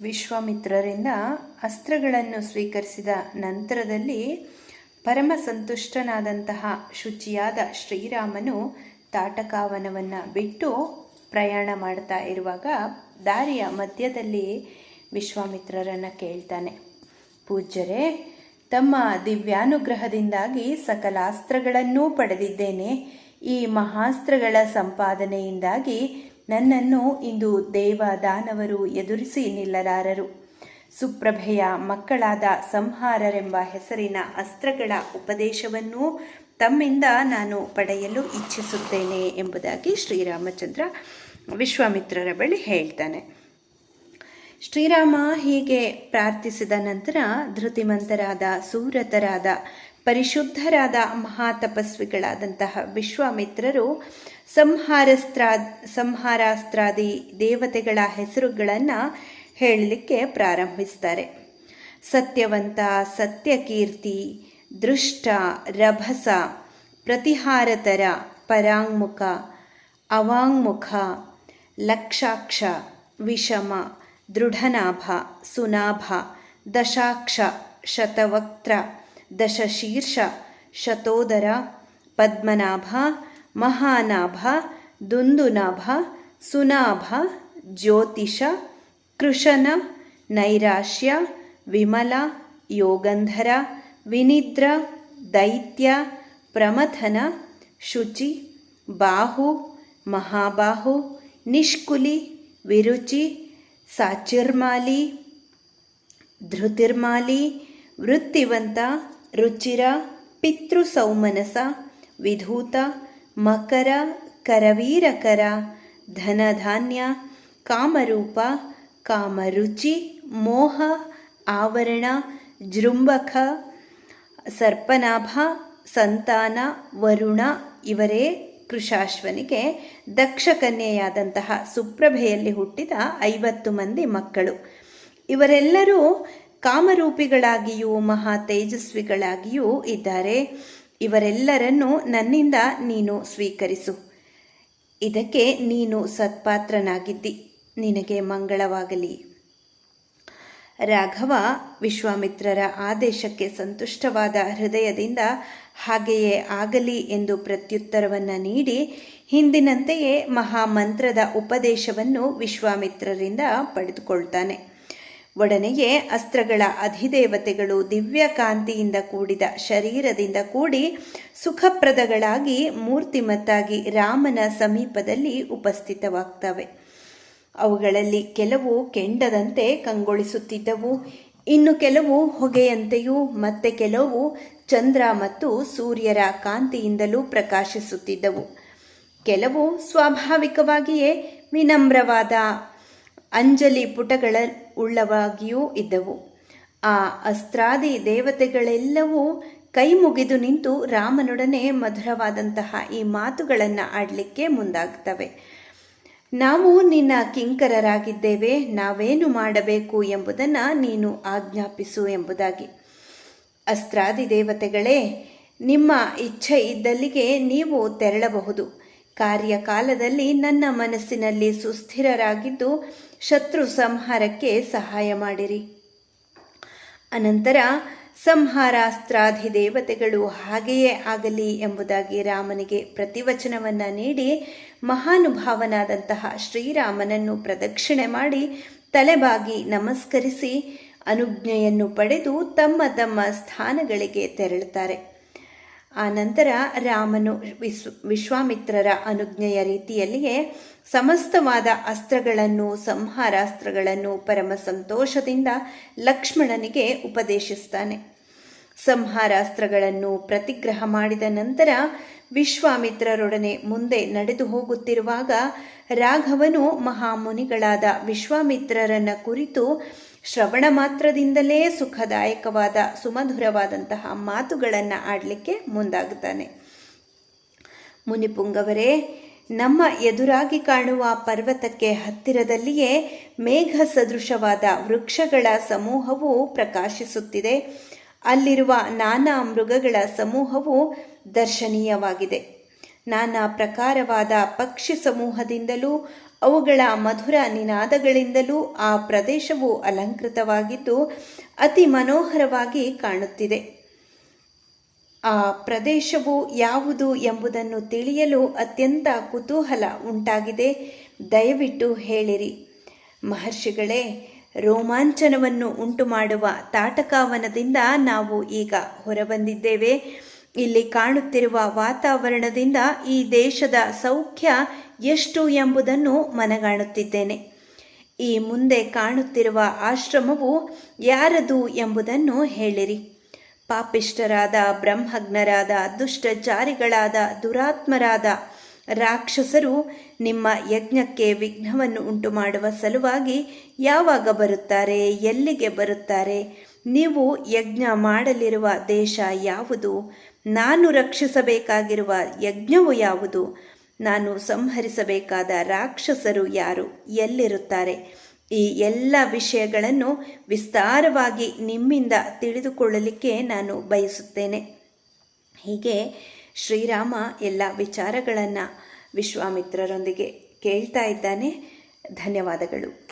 ವಿಶ್ವಾಮಿತ್ರರಿಂದ ಅಸ್ತ್ರಗಳನ್ನು ಸ್ವೀಕರಿಸಿದ ನಂತರದಲ್ಲಿ ಪರಮ ಸಂತುಷ್ಟನಾದಂತಹ ಶುಚಿಯಾದ ಶ್ರೀರಾಮನು ತಾಟಕಾವನವನ್ನು ಬಿಟ್ಟು ಪ್ರಯಾಣ ಮಾಡ್ತಾ ಇರುವಾಗ ದಾರಿಯ ಮಧ್ಯದಲ್ಲಿ ವಿಶ್ವಾಮಿತ್ರರನ್ನು ಕೇಳ್ತಾನೆ, ಪೂಜ್ಯರೇ, ತಮ್ಮ ದಿವ್ಯಾನುಗ್ರಹದಿಂದಾಗಿ ಸಕಲ ಅಸ್ತ್ರಗಳನ್ನೂ ಪಡೆದಿದ್ದೇನೆ. ಈ ಮಹಾಸ್ತ್ರಗಳ ಸಂಪಾದನೆಯಿಂದಾಗಿ ನನ್ನನ್ನು ಇಂದು ದೇವ ದಾನವರು ಎದುರಿಸಿ ನಿಲ್ಲಲಾರರು. ಸುಪ್ರಭೆಯ ಮಕ್ಕಳಾದ ಸಂಹಾರರೆಂಬ ಹೆಸರಿನ ಅಸ್ತ್ರಗಳ ಉಪದೇಶವನ್ನೂ ತಮ್ಮಿಂದ ನಾನು ಪಡೆಯಲು ಇಚ್ಛಿಸುತ್ತೇನೆ ಎಂಬುದಾಗಿ ಶ್ರೀರಾಮಚಂದ್ರ ವಿಶ್ವಾಮಿತ್ರರ ಬಳಿ ಹೇಳ್ತಾನೆ. ಶ್ರೀರಾಮ ಹೀಗೆ ಪ್ರಾರ್ಥಿಸಿದ ನಂತರ ಧೃತಿಮಂತರಾದ, ಸೂರತರಾದ, ಪರಿಶುದ್ಧರಾದ ಮಹಾತಪಸ್ವಿಗಳಾದಂತಹ ವಿಶ್ವಾಮಿತ್ರರು ಸಂಹಾರಾಸ್ತ್ರಾದಿ ದೇವತೆಗಳ ಹೆಸರುಗಳನ್ನು ಹೇಳಲಿಕ್ಕೆ ಪ್ರಾರಂಭಿಸ್ತಾರೆ. ಸತ್ಯವಂತ, ಸತ್ಯಕೀರ್ತಿ, ದೃಷ್ಟ, ರಭಸ, ಪ್ರತಿಹಾರತರ, ಪರಾಂಗುಖ, ಅವಾಂಗ್ಮುಖ, ಲಕ್ಷಾಕ್ಷ, ವಿಷಮ, ದೃಢನಾಭ, ಸುನಾಭ, ದಶಾಕ್ಷ, ಶತವಕ್ತ್ರ, ದಶಶೀರ್ಷ, ಶತೋದರ, ಪದ್ಮನಾಭ, ಮಹಾನಾಭ, ದುಂದುನಾಭ, ಸುನಾಭ, ಜ್ಯೋತಿಷ, ಕೃಶನ, ನೈರಾಶ್ಯ, ವಿಮಲ, ಯೋಗಂಧರ, ವಿನಿದ್ರ, ದೈತ್ಯ, ಪ್ರಮಥನ, ಶುಚಿ, ಬಾಹು, ಮಹಾಬಾಹು, ನಿಷ್ಕುಲಿ, ವಿರುಚಿ, ಸಾಚಿರ್ಮಾಲಿ, ಧೃತಿರ್ಮಾಲಿ, ವೃತ್ತಿವಂತ, ರುಚಿರ, ಪಿತೃಸೌಮನಸ, ವಿಧೂತ, ಮಕರ, ಕರವೀರಕರ, ಧನಧಾನ್ಯ, ಕಾಮರೂಪ, ಕಾಮರುಚಿ, ಮೋಹ, ಆವರಣ, ಜೃಂಭಕ, ಸರ್ಪನಾಭ, ಸಂತಾನ, ವರುಣ ಇವರೇ ಕೃಶಾಶ್ವನಿಗೆ ದಕ್ಷ ಕನ್ಯೆಯಾದಂತಹ ಸುಪ್ರಭೆಯಲ್ಲಿ ಹುಟ್ಟಿದ 50 ಮಂದಿ ಮಕ್ಕಳು. ಇವರೆಲ್ಲರೂ ಕಾಮರೂಪಿಗಳಾಗಿಯೂ ಮಹಾ ತೇಜಸ್ವಿಗಳಾಗಿಯೂ ಇದ್ದಾರೆ. ಇವರೆಲ್ಲರನ್ನೂ ನನ್ನಿಂದ ನೀನು ಸ್ವೀಕರಿಸು. ಇದಕ್ಕೆ ನೀನು ಸತ್ಪಾತ್ರನಾಗಿದ್ದಿ. ನಿನಗೆ ಮಂಗಳವಾಗಲಿ. ರಾಘವ ವಿಶ್ವಾಮಿತ್ರರ ಆದೇಶಕ್ಕೆ ಸಂತುಷ್ಟವಾದ ಹೃದಯದಿಂದ ಹಾಗೆಯೇ ಆಗಲಿ ಎಂದು ಪ್ರತ್ಯುತ್ತರವನ್ನು ನೀಡಿ ಹಿಂದಿನಂತೆಯೇ ಮಹಾಮಂತ್ರದ ಉಪದೇಶವನ್ನು ವಿಶ್ವಾಮಿತ್ರರಿಂದ ಪಡೆದುಕೊಳ್ತಾನೆ. ಒಡನೆಯೇ ಅಸ್ತ್ರಗಳ ಅಧಿದೇವತೆಗಳು ದಿವ್ಯ ಕಾಂತಿಯಿಂದ ಕೂಡಿದ ಶರೀರದಿಂದ ಕೂಡಿ ಸುಖಪ್ರದಗಳಾಗಿ ಮೂರ್ತಿಮತ್ತಾಗಿ ರಾಮನ ಸಮೀಪದಲ್ಲಿ ಉಪಸ್ಥಿತವಾಗ್ತವೆ. ಅವುಗಳಲ್ಲಿ ಕೆಲವು ಕೆಂಡದಂತೆ ಕಂಗೊಳಿಸುತ್ತಿದ್ದವು, ಇನ್ನು ಕೆಲವು ಹೊಗೆಯಂತೆಯೂ ಮತ್ತೆ ಕೆಲವು ಚಂದ್ರ ಮತ್ತು ಸೂರ್ಯರ ಕಾಂತಿಯಿಂದಲೂ ಪ್ರಕಾಶಿಸುತ್ತಿದ್ದವು. ಕೆಲವು ಸ್ವಾಭಾವಿಕವಾಗಿಯೇ ವಿನಮ್ರವಾದ ಅಂಜಲಿ ಪುಟಗಳ ಉಳ್ಳವಾಗಿಯೂ ಇದ್ದವು. ಆ ಅಸ್ತ್ರಾದಿ ದೇವತೆಗಳೆಲ್ಲವೂ ಕೈ ಮುಗಿದು ನಿಂತು ರಾಮನೊಡನೆ ಮಧುರವಾದಂತಹ ಈ ಮಾತುಗಳನ್ನು ಆಡಲಿಕ್ಕೆ ಮುಂದಾಗ್ತವೆ. ನಾವು ನಿನ್ನ ಕಿಂಕರರಾಗಿದ್ದೇವೆ, ನಾವೇನು ಮಾಡಬೇಕು ಎಂಬುದನ್ನು ನೀನು ಆಜ್ಞಾಪಿಸು ಎಂಬುದಾಗಿ. ಅಸ್ತ್ರಾದಿ ದೇವತೆಗಳೇ, ನಿಮ್ಮ ಇಚ್ಛೆ ಇದ್ದಲ್ಲಿಗೆ ನೀವು ತೆರಳಬಹುದು. ಕಾರ್ಯಕಾಲದಲ್ಲಿ ನನ್ನ ಮನಸ್ಸಿನಲ್ಲಿ ಸುಸ್ಥಿರರಾಗಿದ್ದು ಶತ್ರು ಸಂಹಾರಕ್ಕೆ ಸಹಾಯ ಮಾಡಿರಿ. ಅನಂತರ ಸಂಹಾರಾಸ್ತ್ರಾಧಿ ದೇವತೆಗಳು ಹಾಗೆಯೇ ಆಗಲಿ ಎಂಬುದಾಗಿ ರಾಮನಿಗೆ ಪ್ರತಿವಚನವನ್ನು ನೀಡಿ ಮಹಾನುಭಾವನಾದಂತಹ ಶ್ರೀರಾಮನನ್ನು ಪ್ರದಕ್ಷಿಣೆ ಮಾಡಿ ತಲೆಬಾಗಿ ನಮಸ್ಕರಿಸಿ ಅನುಜ್ಞೆಯನ್ನು ಪಡೆದು ತಮ್ಮ ತಮ್ಮ ಸ್ಥಾನಗಳಿಗೆ ತೆರಳುತ್ತಾರೆ. ಆ ನಂತರ ರಾಮನು ವಿಶ್ವಾಮಿತ್ರರ ಅನುಜ್ಞೆಯ ರೀತಿಯಲ್ಲಿಯೇ ಸಮಸ್ತವಾದ ಅಸ್ತ್ರಗಳನ್ನು, ಸಂಹಾರಾಸ್ತ್ರಗಳನ್ನು ಪರಮ ಸಂತೋಷದಿಂದ ಲಕ್ಷ್ಮಣನಿಗೆ ಉಪದೇಶಿಸ್ತಾನೆ. ಸಂಹಾರಾಸ್ತ್ರಗಳನ್ನು ಪ್ರತಿಗ್ರಹ ಮಾಡಿದ ನಂತರ ವಿಶ್ವಾಮಿತ್ರರೊಡನೆ ಮುಂದೆ ನಡೆದು ಹೋಗುತ್ತಿರುವಾಗ ರಾಘವನು ಮಹಾಮುನಿಗಳಾದ ವಿಶ್ವಾಮಿತ್ರರನ್ನ ಕುರಿತು ಶ್ರವಣ ಮಾತ್ರದಿಂದಲೇ ಸುಖದಾಯಕವಾದ ಸುಮಧುರವಾದಂತಹ ಮಾತುಗಳನ್ನು ಆಡಲಿಕ್ಕೆ ಮುಂದಾಗುತ್ತಾನೆ. ಮುನಿಪುಂಗವರೇ, ನಮ್ಮ ಎದುರಾಗಿ ಕಾಣುವ ಪರ್ವತಕ್ಕೆ ಹತ್ತಿರದಲ್ಲಿಯೇ ಮೇಘ ಸದೃಶವಾದ ವೃಕ್ಷಗಳ ಸಮೂಹವು ಪ್ರಕಾಶಿಸುತ್ತಿದೆ. ಅಲ್ಲಿರುವ ನಾನಾ ಮೃಗಗಳ ಸಮೂಹವು ದರ್ಶನೀಯವಾಗಿದೆ. ನಾನಾ ಪ್ರಕಾರವಾದ ಪಕ್ಷಿ ಸಮೂಹದಿಂದಲೂ ಅವುಗಳ ಮಧುರ ನಿನಾದಗಳಿಂದಲೂ ಆ ಪ್ರದೇಶವು ಅಲಂಕೃತವಾಗಿದ್ದು ಅತಿ ಮನೋಹರವಾಗಿ ಕಾಣುತ್ತಿದೆ. ಆ ಪ್ರದೇಶವು ಯಾವುದು ಎಂಬುದನ್ನು ತಿಳಿಯಲು ಅತ್ಯಂತ ಕುತೂಹಲ ಉಂಟಾಗಿದೆ. ದಯವಿಟ್ಟು ಹೇಳಿರಿ. ಮಹರ್ಷಿಗಳೇ, ರೋಮಾಂಚನವನ್ನು ಉಂಟುಮಾಡುವ ತಾಟಕಾವನದಿಂದ ನಾವು ಈಗ ಹೊರಬಂದಿದ್ದೇವೆ. ಇಲ್ಲಿ ಕಾಣುತ್ತಿರುವ ವಾತಾವರಣದಿಂದ ಈ ದೇಶದ ಸೌಖ್ಯ ಎಷ್ಟು ಎಂಬುದನ್ನು ಮನಗಾಣುತ್ತಿದ್ದೇನೆ. ಈ ಮುಂದೆ ಕಾಣುತ್ತಿರುವ ಆಶ್ರಮವು ಯಾರದು ಎಂಬುದನ್ನು ಹೇಳಿರಿ. ಪಾಪಿಷ್ಠರಾದ, ಬ್ರಹ್ಮಜ್ಞರಾದ, ದುಷ್ಟಜಾರಿಗಳಾದ, ದುರಾತ್ಮರಾದ ರಾಕ್ಷಸರು ನಿಮ್ಮ ಯಜ್ಞಕ್ಕೆ ವಿಘ್ನವನ್ನು ಉಂಟು ಮಾಡುವ ಸಲುವಾಗಿ ಯಾವಾಗ ಬರುತ್ತಾರೆ? ಎಲ್ಲಿಗೆ ಬರುತ್ತಾರೆ? ನೀವು ಯಜ್ಞ ಮಾಡಲಿರುವ ದೇಶ ಯಾವುದು? ನಾನು ರಕ್ಷಿಸಬೇಕಾಗಿರುವ ಯಜ್ಞವು ಯಾವುದು? ನಾನು ಸಂಹರಿಸಬೇಕಾದ ರಾಕ್ಷಸರು ಯಾರು? ಎಲ್ಲಿರುತ್ತಾರೆ? ಈ ಎಲ್ಲ ವಿಷಯಗಳನ್ನು ವಿಸ್ತಾರವಾಗಿ ನಿಮ್ಮಿಂದ ತಿಳಿದುಕೊಳ್ಳಲಿಕ್ಕೆ ನಾನು ಬಯಸುತ್ತೇನೆ. ಹೀಗೆ ಶ್ರೀರಾಮ ಎಲ್ಲ ವಿಚಾರಗಳನ್ನು ವಿಶ್ವಾಮಿತ್ರರೊಂದಿಗೆ ಕೇಳ್ತಾ ಇದ್ದಾನೆ. ಧನ್ಯವಾದಗಳು.